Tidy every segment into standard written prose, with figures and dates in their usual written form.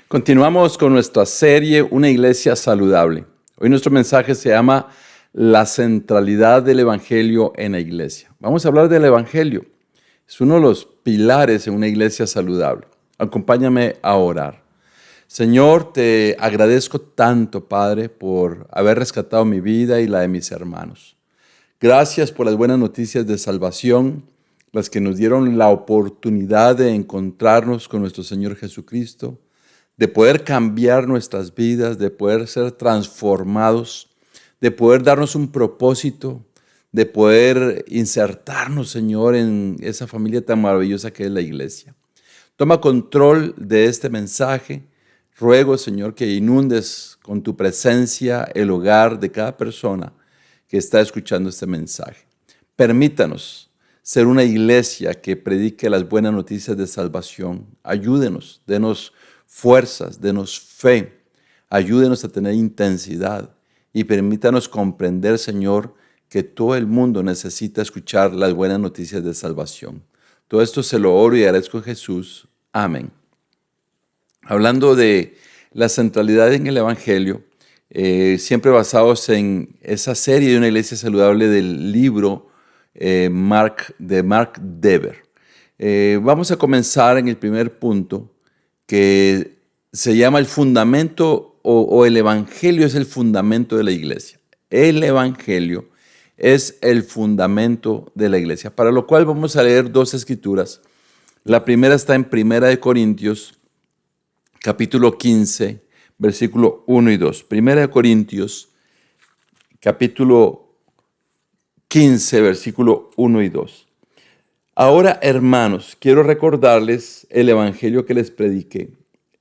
Continuamos con nuestra serie Una iglesia saludable. Hoy nuestro mensaje se llama La centralidad del Evangelio en la iglesia. Vamos a hablar del Evangelio. Es uno de los pilares en una iglesia saludable. Acompáñame a orar. Señor, te agradezco tanto, Padre, por haber rescatado mi vida y la de mis hermanos. Gracias por las buenas noticias de salvación, las que nos dieron la oportunidad de encontrarnos con nuestro Señor Jesucristo, de poder cambiar nuestras vidas, de poder ser transformados, de poder darnos un propósito, de poder insertarnos, Señor, en esa familia tan maravillosa que es la iglesia. Toma control de este mensaje. Ruego, Señor, que inundes con tu presencia el hogar de cada persona que está escuchando este mensaje. Permítanos ser una iglesia que predique las buenas noticias de salvación. Ayúdenos, denos fuerzas, denos fe, ayúdenos a tener intensidad y permítanos comprender, Señor, que todo el mundo necesita escuchar las buenas noticias de salvación. Todo esto se lo oro y agradezco a Jesús. Amén. Hablando de la centralidad en el Evangelio, siempre basados en esa serie de una iglesia saludable del libro de Mark Dever. Vamos a comenzar en el primer punto, que se llama el fundamento o el Evangelio es el fundamento de la iglesia. El Evangelio es el fundamento de la iglesia, para lo cual vamos a leer dos escrituras. La primera está en 1 Corintios, capítulo 15, versículo 1 y 2. 1 Corintios, capítulo 15, versículo 1 y 2. Ahora, hermanos, quiero recordarles el evangelio que les prediqué,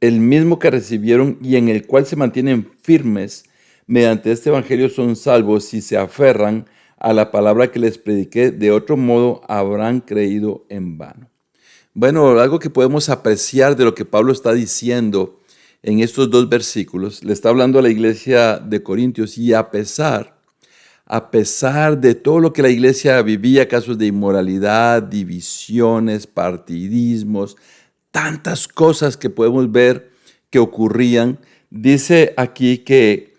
el mismo que recibieron y en el cual se mantienen firmes. Mediante este evangelio son salvos si se aferran a la palabra que les prediqué. De otro modo, habrán creído en vano. Bueno, algo que podemos apreciar de lo que Pablo está diciendo en estos dos versículos, le está hablando a la iglesia de Corintios y a pesar de todo lo que la iglesia vivía, casos de inmoralidad, divisiones, partidismos, tantas cosas que podemos ver que ocurrían, dice aquí que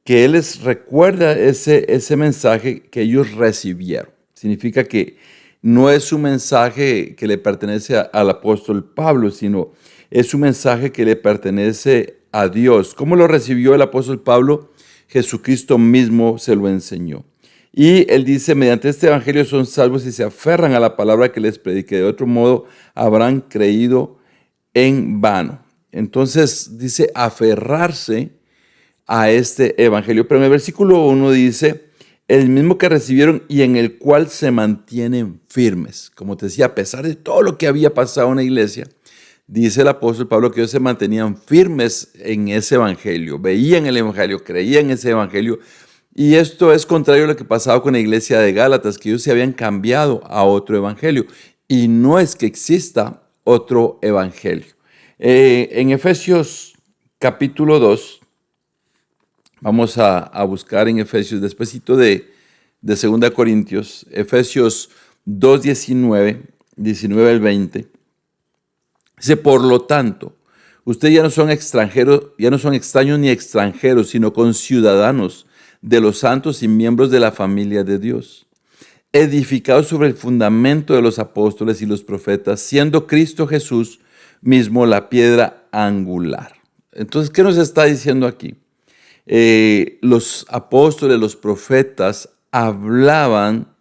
Él les recuerda ese mensaje que ellos recibieron. Significa que no es un mensaje que le pertenece al apóstol Pablo, sino es un mensaje que le pertenece a Dios. ¿Cómo lo recibió el apóstol Pablo? Jesucristo mismo se lo enseñó. Y él dice, mediante este evangelio son salvos si se aferran a la palabra que les prediqué. De otro modo, habrán creído en vano. Entonces dice aferrarse a este evangelio. Pero en el versículo 1 dice, el mismo que recibieron y en el cual se mantienen firmes. Como te decía, a pesar de todo lo que había pasado en la iglesia, dice el apóstol Pablo que ellos se mantenían firmes en ese evangelio, veían el evangelio, creían en ese evangelio. Y esto es contrario a lo que pasaba con la iglesia de Gálatas, que ellos se habían cambiado a otro evangelio. Y no es que exista otro evangelio. En Efesios capítulo 2, vamos a buscar en Efesios, despuesito de 2 Corintios, Efesios 2, 19 al 20. Dice, por lo tanto, ustedes ya no son extraños ni extranjeros, sino conciudadanos de los santos y miembros de la familia de Dios, edificados sobre el fundamento de los apóstoles y los profetas, siendo Cristo Jesús mismo la piedra angular. Entonces, ¿qué nos está diciendo aquí? Los apóstoles, los profetas hablaban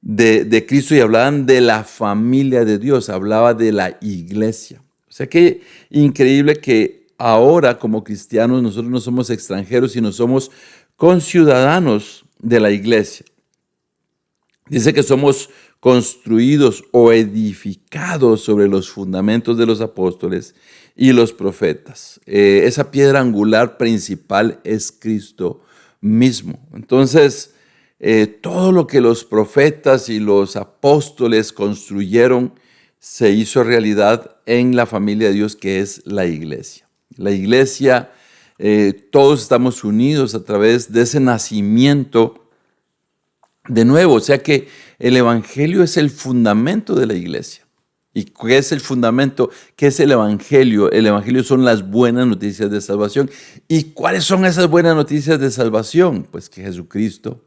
de Cristo y hablaban de la familia de Dios, hablaba de la iglesia. O sea que increíble que ahora como cristianos nosotros no somos extranjeros, sino somos conciudadanos de la iglesia. Dice que somos construidos o edificados sobre los fundamentos de los apóstoles y los profetas. Esa piedra angular principal es Cristo mismo. Entonces, todo lo que los profetas y los apóstoles construyeron se hizo realidad en la familia de Dios, que es la iglesia. La iglesia, todos estamos unidos a través de ese nacimiento de nuevo. O sea que el evangelio es el fundamento de la iglesia. ¿Y qué es el fundamento? ¿Qué es el Evangelio? El Evangelio son las buenas noticias de salvación. ¿Y cuáles son esas buenas noticias de salvación? Pues que Jesucristo,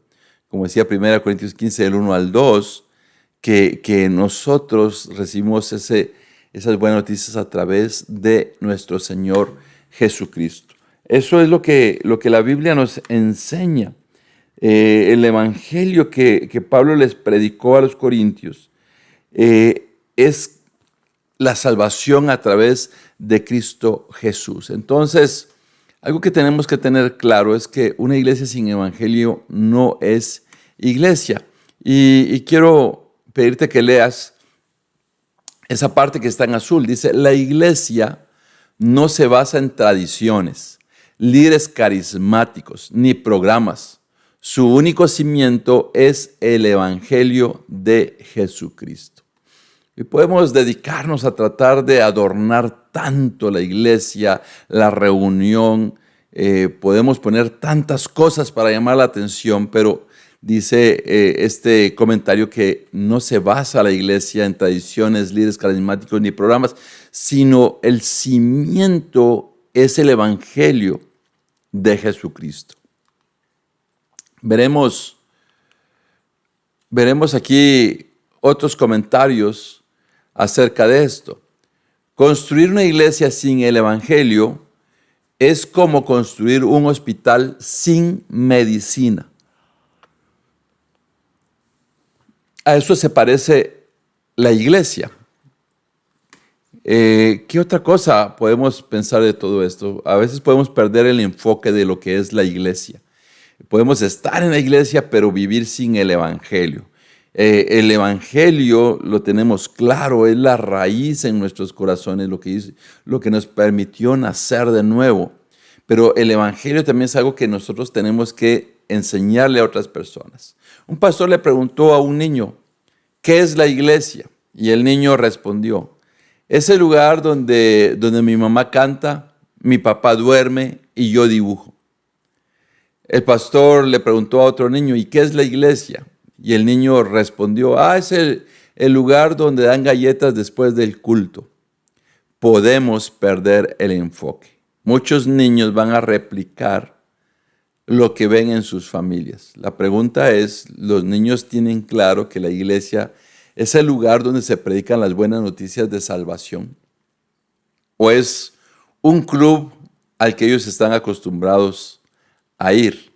como decía 1 Corintios 15, del 1 al 2, que nosotros recibimos esas buenas noticias a través de nuestro Señor Jesucristo. Eso es lo que la Biblia nos enseña. El Evangelio que Pablo les predicó a los corintios es la salvación a través de Cristo Jesús. Entonces, algo que tenemos que tener claro es que una iglesia sin evangelio no es iglesia. Y quiero pedirte que leas esa parte que está en azul. Dice, la iglesia no se basa en tradiciones, líderes carismáticos, ni programas. Su único cimiento es el evangelio de Jesucristo. Y podemos dedicarnos a tratar de adornar tanto la iglesia, la reunión. Podemos poner tantas cosas para llamar la atención, pero dice este comentario que no se basa la iglesia en tradiciones, líderes carismáticos ni programas, sino el cimiento es el evangelio de Jesucristo. Veremos aquí otros comentarios acerca de esto. Construir una iglesia sin el evangelio es como construir un hospital sin medicina. A eso se parece la iglesia. ¿Qué otra cosa podemos pensar de todo esto? A veces podemos perder el enfoque de lo que es la iglesia. Podemos estar en la iglesia, pero vivir sin el evangelio. El evangelio lo tenemos claro, es la raíz en nuestros corazones, lo que nos permitió nacer de nuevo. Pero el evangelio también es algo que nosotros tenemos que enseñarle a otras personas. Un pastor le preguntó a un niño, ¿qué es la iglesia? Y el niño respondió, es el lugar donde mi mamá canta, mi papá duerme y yo dibujo. El pastor le preguntó a otro niño, ¿y qué es la iglesia? Y el niño respondió, es el lugar donde dan galletas después del culto. Podemos perder el enfoque. Muchos niños van a replicar lo que ven en sus familias. La pregunta es, ¿los niños tienen claro que la iglesia es el lugar donde se predican las buenas noticias de salvación? ¿O es un club al que ellos están acostumbrados a ir?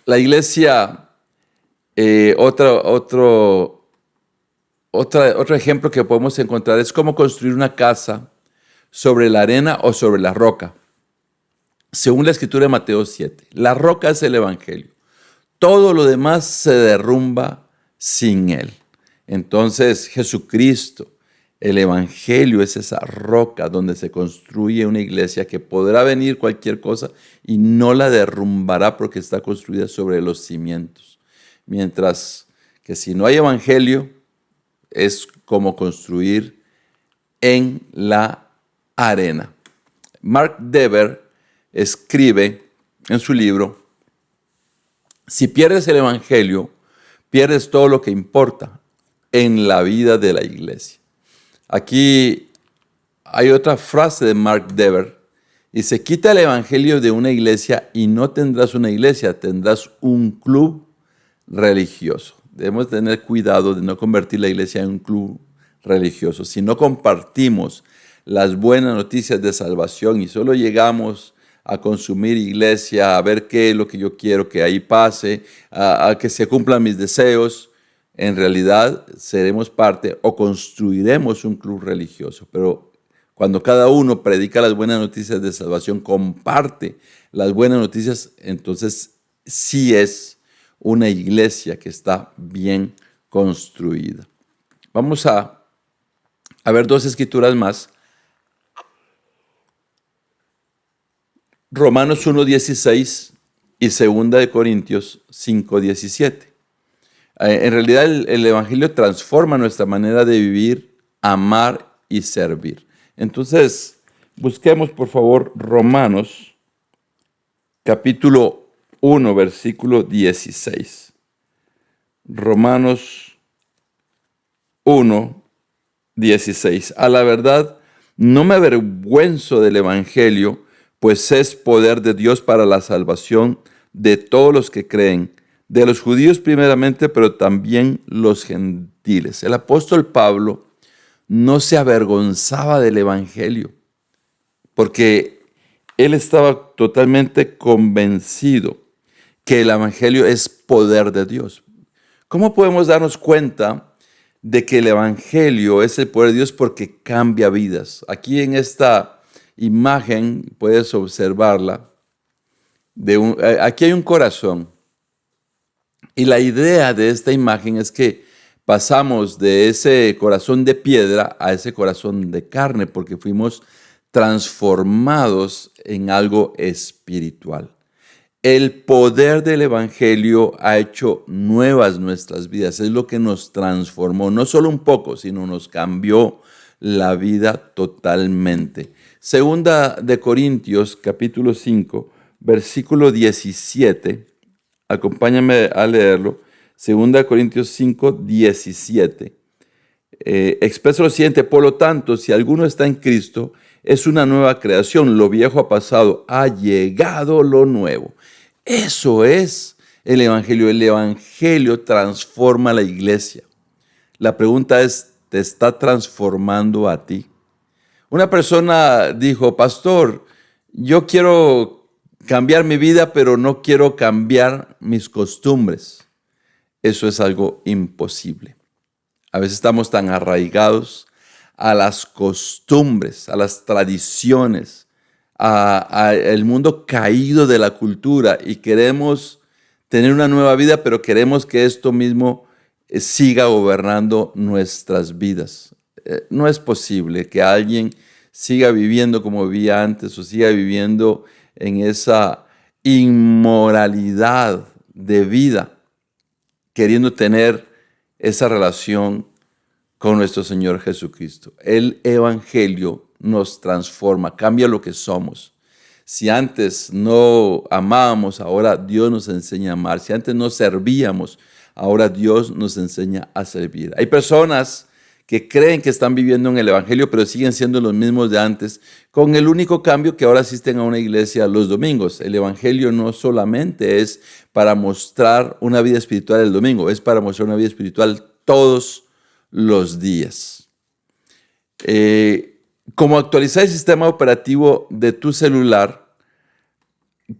La iglesia, otro ejemplo que podemos encontrar es cómo construir una casa sobre la arena o sobre la roca. Según la escritura de Mateo 7, la roca es el evangelio. Todo lo demás se derrumba sin él. Entonces Jesucristo, el evangelio es esa roca donde se construye una iglesia que podrá venir cualquier cosa y no la derrumbará porque está construida sobre los cimientos. Mientras que si no hay evangelio, es como construir en la arena. Mark Dever escribe en su libro, si pierdes el evangelio, pierdes todo lo que importa en la vida de la iglesia. Aquí hay otra frase de Mark Dever. Dice, quita el evangelio de una iglesia y no tendrás una iglesia, tendrás un club religioso. Debemos tener cuidado de no convertir la iglesia en un club religioso. Si no compartimos las buenas noticias de salvación y solo llegamos a consumir iglesia, a ver qué es lo que yo quiero que ahí pase, a que se cumplan mis deseos, en realidad seremos parte o construiremos un club religioso. Pero cuando cada uno predica las buenas noticias de salvación, comparte las buenas noticias, entonces sí es una iglesia que está bien construida. Vamos a ver dos escrituras más. Romanos 1:16 y 2 Corintios 5:17. En realidad el evangelio transforma nuestra manera de vivir, amar y servir. Entonces, busquemos por favor Romanos capítulo 1, versículo 16. Romanos 1, 16. A la verdad, no me avergüenzo del Evangelio, pues es poder de Dios para la salvación de todos los que creen, de los judíos primeramente, pero también los gentiles. El apóstol Pablo no se avergonzaba del Evangelio, porque él estaba totalmente convencido que el Evangelio es poder de Dios. ¿Cómo podemos darnos cuenta de que el Evangelio es el poder de Dios? Porque cambia vidas. Aquí en esta imagen puedes observarla. Aquí hay un corazón. Y la idea de esta imagen es que pasamos de ese corazón de piedra a ese corazón de carne, porque fuimos transformados en algo espiritual. El poder del Evangelio ha hecho nuevas nuestras vidas. Es lo que nos transformó, no solo un poco, sino nos cambió la vida totalmente. Segunda de Corintios, capítulo 5, versículo 17. Acompáñame a leerlo. Segunda de Corintios 5, 17. Expresa lo siguiente: por lo tanto, si alguno está en Cristo, es una nueva creación. Lo viejo ha pasado, ha llegado lo nuevo. Eso es el Evangelio. El Evangelio transforma la iglesia. La pregunta es, ¿te está transformando a ti? Una persona dijo: pastor, yo quiero cambiar mi vida, pero no quiero cambiar mis costumbres. Eso es algo imposible. A veces estamos tan arraigados a las costumbres, a las tradiciones, al mundo caído de la cultura, y queremos tener una nueva vida, pero queremos que esto mismo siga gobernando nuestras vidas. No es posible que alguien siga viviendo como vivía antes o siga viviendo en esa inmoralidad de vida, queriendo tener esa relación con nuestro Señor Jesucristo. El Evangelio nos transforma, cambia lo que somos. Si antes no amábamos, ahora Dios nos enseña a amar. Si antes no servíamos, ahora Dios nos enseña a servir. Hay personas que creen que están viviendo en el Evangelio, pero siguen siendo los mismos de antes, con el único cambio que ahora asisten a una iglesia los domingos. El Evangelio no solamente es para mostrar una vida espiritual el domingo, es para mostrar una vida espiritual todos los días. Como actualizar el sistema operativo de tu celular,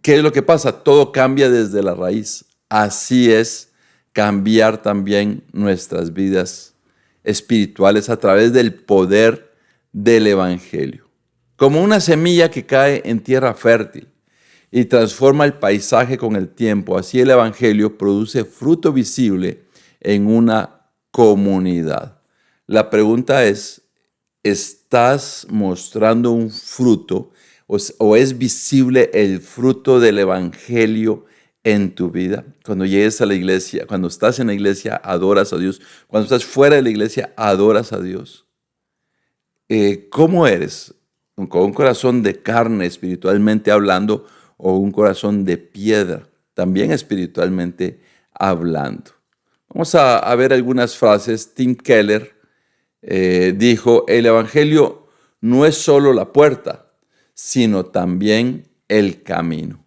¿qué es lo que pasa? Todo cambia desde la raíz. Así es cambiar también nuestras vidas espirituales a través del poder del Evangelio. Como una semilla que cae en tierra fértil y transforma el paisaje con el tiempo, así el Evangelio produce fruto visible en una comunidad. La pregunta es, ¿estás mostrando un fruto o es visible el fruto del Evangelio en tu vida? Cuando llegues a la iglesia, cuando estás en la iglesia, adoras a Dios. Cuando estás fuera de la iglesia, adoras a Dios. ¿Cómo eres? ¿Con un corazón de carne espiritualmente hablando o un corazón de piedra también espiritualmente hablando? Vamos a ver algunas frases. Tim Keller dijo: el Evangelio no es solo la puerta, sino también el camino.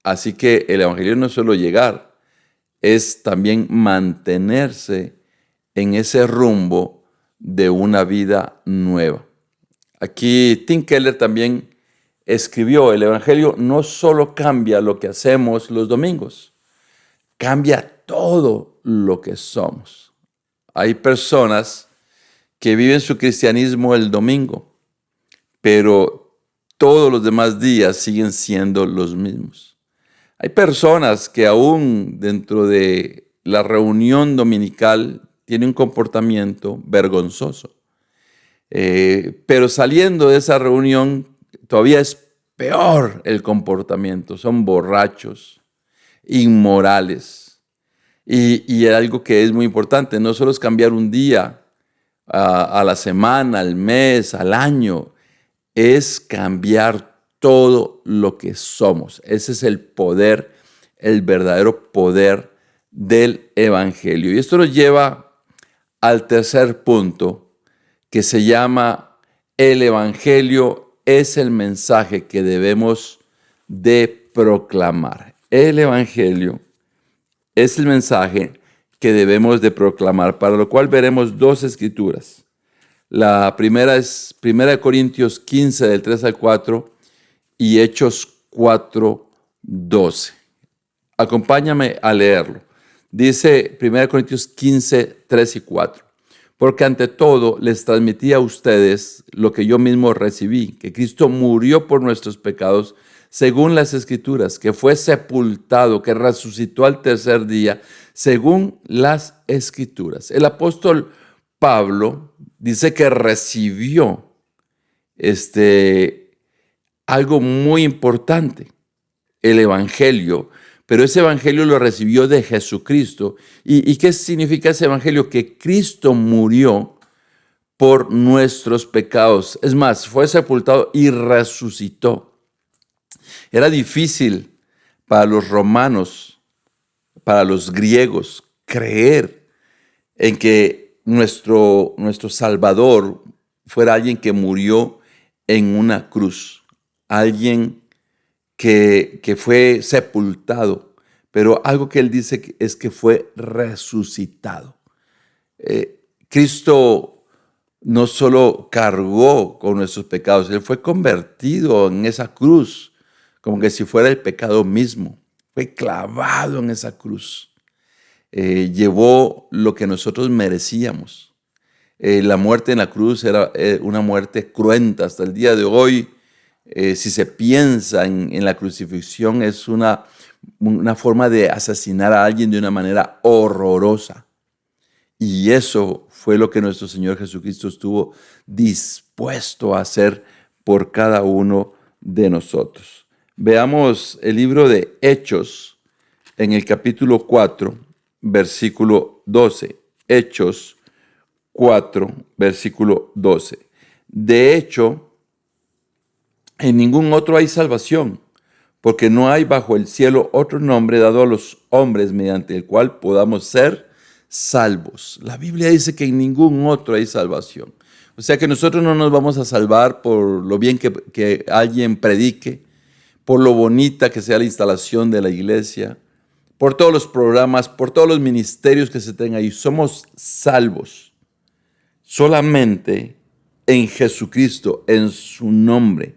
Así que el Evangelio no es solo llegar, es también mantenerse en ese rumbo de una vida nueva. Aquí Tim Keller también escribió: el Evangelio no solo cambia lo que hacemos los domingos, cambia todo lo que somos. Hay personas que viven su cristianismo el domingo, pero todos los demás días siguen siendo los mismos. Hay personas que aún dentro de la reunión dominical tienen un comportamiento vergonzoso, pero saliendo de esa reunión todavía es peor el comportamiento. Son borrachos, inmorales. Y algo que es muy importante, no solo es cambiar un día a la semana, al mes, al año, es cambiar todo lo que somos. Ese es el poder, el verdadero poder del Evangelio. Y esto nos lleva al tercer punto que se llama El Evangelio es el mensaje que debemos de proclamar. El Evangelio es el mensaje que debemos de proclamar, para lo cual veremos dos escrituras. La primera es 1 Corintios 15, del 3 al 4, y Hechos 4, 12. Acompáñame a leerlo. Dice 1 Corintios 15, 3 y 4. Porque ante todo les transmití a ustedes lo que yo mismo recibí, que Cristo murió por nuestros pecados según las Escrituras, que fue sepultado, que resucitó al tercer día según las Escrituras. El apóstol Pablo dice que recibió algo muy importante, el Evangelio, pero ese Evangelio lo recibió de Jesucristo. ¿Y qué significa ese Evangelio? Que Cristo murió por nuestros pecados. Es más, fue sepultado y resucitó. Era difícil para los romanos, para los griegos, creer en que nuestro Salvador fuera alguien que murió en una cruz, alguien que fue sepultado, pero algo que él dice es que fue resucitado. Cristo no solo cargó con nuestros pecados, él fue convertido en esa cruz, como que si fuera el pecado mismo. Fue clavado en esa cruz. Llevó lo que nosotros merecíamos. La muerte en la cruz era una muerte cruenta. Hasta el día de hoy, si se piensa en la crucifixión, es una forma de asesinar a alguien de una manera horrorosa. Y eso fue lo que nuestro Señor Jesucristo estuvo dispuesto a hacer por cada uno de nosotros. Veamos el libro de Hechos en el capítulo 4, versículo 12. Hechos 4, versículo 12. De hecho, en ningún otro hay salvación, porque no hay bajo el cielo otro nombre dado a los hombres mediante el cual podamos ser salvos. La Biblia dice que en ningún otro hay salvación. O sea que nosotros no nos vamos a salvar por lo bien que alguien predique, por lo bonita que sea la instalación de la iglesia, por todos los programas, por todos los ministerios que se tengan ahí. Somos salvos solamente en Jesucristo, en su nombre.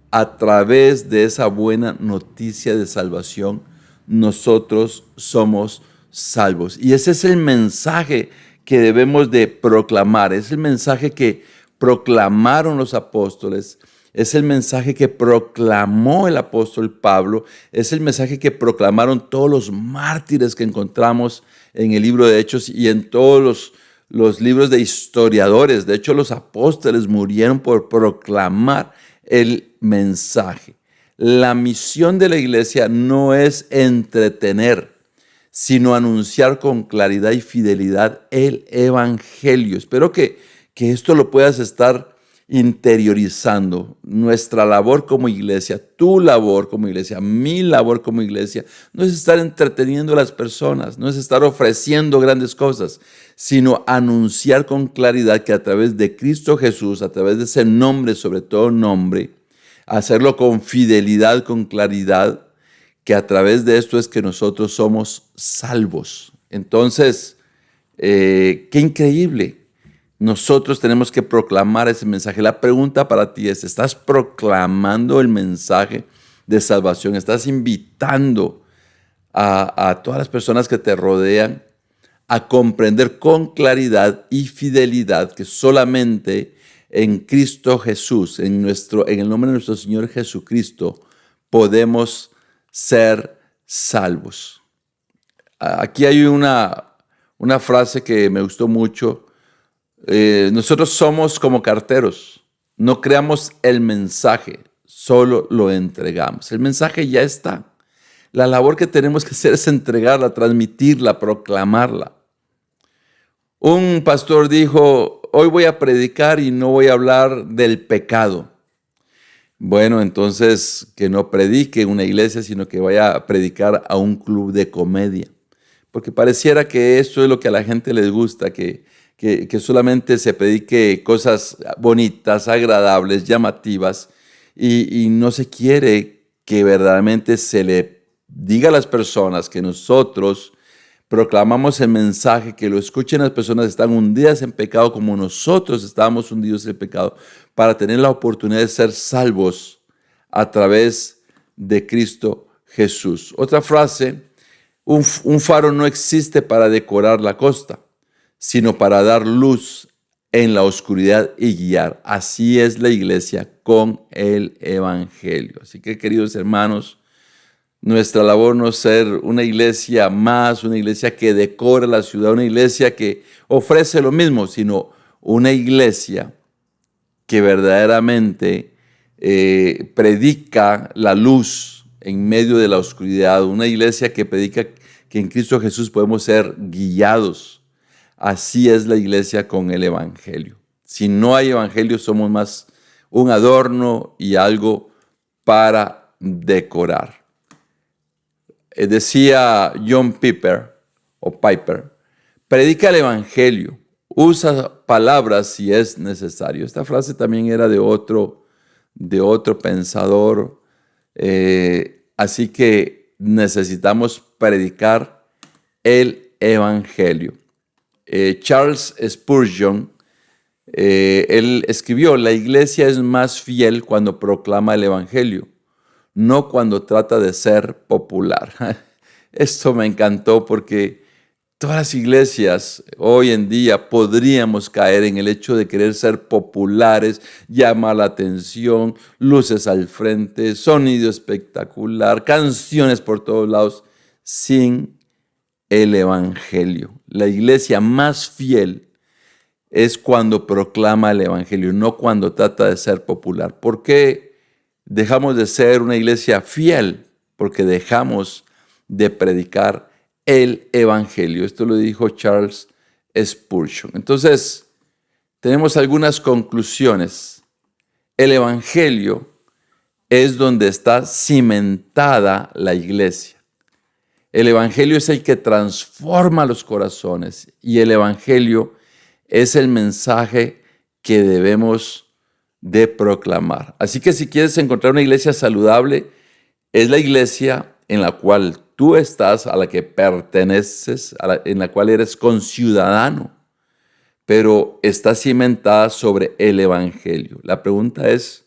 A través de esa buena noticia de salvación, nosotros somos salvos. Y ese es el mensaje que debemos de proclamar. Es el mensaje que proclamaron los apóstoles. Es el mensaje que proclamó el apóstol Pablo. Es el mensaje que proclamaron todos los mártires que encontramos en el libro de Hechos y en todos los libros de historiadores. De hecho, los apóstoles murieron por proclamar el mensaje. La misión de la iglesia no es entretener, sino anunciar con claridad y fidelidad el evangelio. Espero que esto lo puedas estar interiorizando. Nuestra labor como iglesia, tu labor como iglesia, mi labor como iglesia, no es estar entreteniendo a las personas, no es estar ofreciendo grandes cosas, sino anunciar con claridad que a través de Cristo Jesús, a través de ese nombre, sobre todo nombre, hacerlo con fidelidad, con claridad, que a través de esto es que nosotros somos salvos. Entonces, qué increíble. Nosotros tenemos que proclamar ese mensaje. La pregunta para ti es, ¿estás proclamando el mensaje de salvación? ¿Estás invitando a todas las personas que te rodean a comprender con claridad y fidelidad que solamente en Cristo Jesús, en el nombre de nuestro Señor Jesucristo, podemos ser salvos? Aquí hay una frase que me gustó mucho. Nosotros somos como carteros, no creamos el mensaje, solo lo entregamos. El mensaje ya está. La labor que tenemos que hacer es entregarla, transmitirla, proclamarla. Un pastor dijo, hoy voy a predicar y no voy a hablar del pecado. Bueno, entonces que no predique en una iglesia, sino que vaya a predicar a un club de comedia. porque pareciera que esto es lo que a la gente les gusta, que solamente se predique cosas bonitas, agradables, llamativas, y no se quiere que verdaderamente se le diga a las personas que nosotros proclamamos el mensaje, que lo escuchen las personas que están hundidas en pecado como nosotros estábamos hundidos en pecado, para tener la oportunidad de ser salvos a través de Cristo Jesús. Otra frase: un faro no existe para decorar la costa, sino para dar luz en la oscuridad y guiar. Así es la iglesia con el evangelio. Así que, queridos hermanos, nuestra labor no es ser una iglesia más, una iglesia que decora la ciudad, una iglesia que ofrece lo mismo, sino una iglesia que verdaderamente predica la luz en medio de la oscuridad, una iglesia que predica que en Cristo Jesús podemos ser guiados. Así es la iglesia con el evangelio. Si no hay evangelio, somos más un adorno y algo para decorar. Decía John Piper, predica el evangelio, usa palabras si es necesario. Esta frase también era de otro pensador. Así que necesitamos predicar el evangelio. Charles Spurgeon, él escribió: la iglesia es más fiel cuando proclama el evangelio, no cuando trata de ser popular. Esto me encantó, porque todas las iglesias hoy en día podríamos caer en el hecho de querer ser populares, llamar la atención, luces al frente, sonido espectacular, canciones por todos lados, sin el evangelio. La iglesia más fiel es cuando proclama el evangelio, no cuando trata de ser popular. ¿Por qué dejamos de ser una iglesia fiel? Porque dejamos de predicar el evangelio. Esto lo dijo Charles Spurgeon. Entonces, tenemos algunas conclusiones. El evangelio es donde está cimentada la iglesia. El evangelio es el que transforma los corazones, y el evangelio es el mensaje que debemos de proclamar. Así que si quieres encontrar una iglesia saludable, es la iglesia en la cual tú estás, a la que perteneces, en la cual eres conciudadano, pero está cimentada sobre el evangelio. La pregunta es,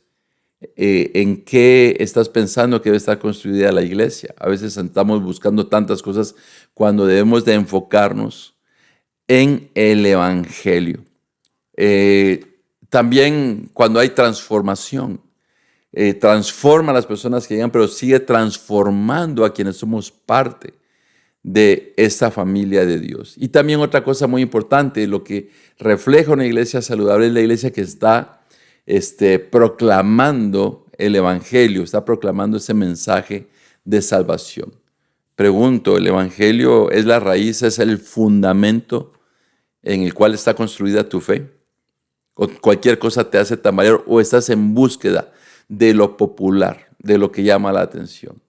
¿en qué estás pensando que debe estar construida la iglesia? A veces estamos buscando tantas cosas cuando debemos de enfocarnos en el evangelio. También cuando hay transformación, transforma a las personas que llegan, pero sigue transformando a quienes somos parte de esta familia de Dios. Y también otra cosa muy importante, lo que refleja una iglesia saludable es la iglesia que está proclamando el evangelio, está proclamando ese mensaje de salvación. Pregunto, ¿el evangelio es la raíz, es el fundamento en el cual está construida tu fe? ¿O cualquier cosa te hace tambalear, o estás en búsqueda de lo popular, de lo que llama la atención?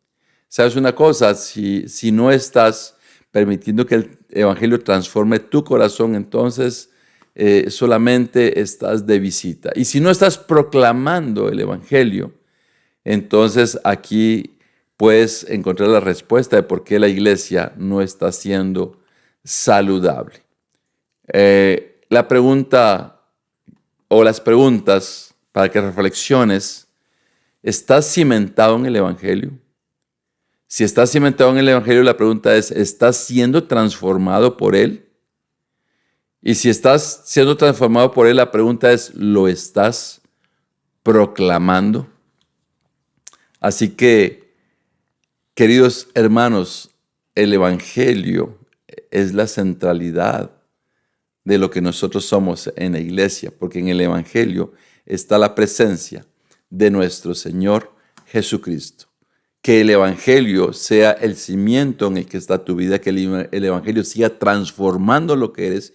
¿Sabes una cosa? Si no estás permitiendo que el evangelio transforme tu corazón, entonces solamente estás de visita. Y si no estás proclamando el evangelio, entonces aquí puedes encontrar la respuesta de por qué la iglesia no está siendo saludable. La pregunta o las preguntas para que reflexiones: ¿estás cimentado en el evangelio? Si estás cimentado en el evangelio, la pregunta es: ¿estás siendo transformado por él? Y si estás siendo transformado por él, la pregunta es: ¿lo estás proclamando? Así que, queridos hermanos, el evangelio es la centralidad de lo que nosotros somos en la iglesia, porque en el evangelio está la presencia de nuestro Señor Jesucristo. Que el evangelio sea el cimiento en el que está tu vida, que el evangelio siga transformando lo que eres,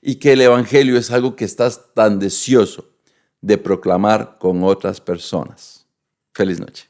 y que el evangelio es algo que estás tan deseoso de proclamar con otras personas. Feliz noche.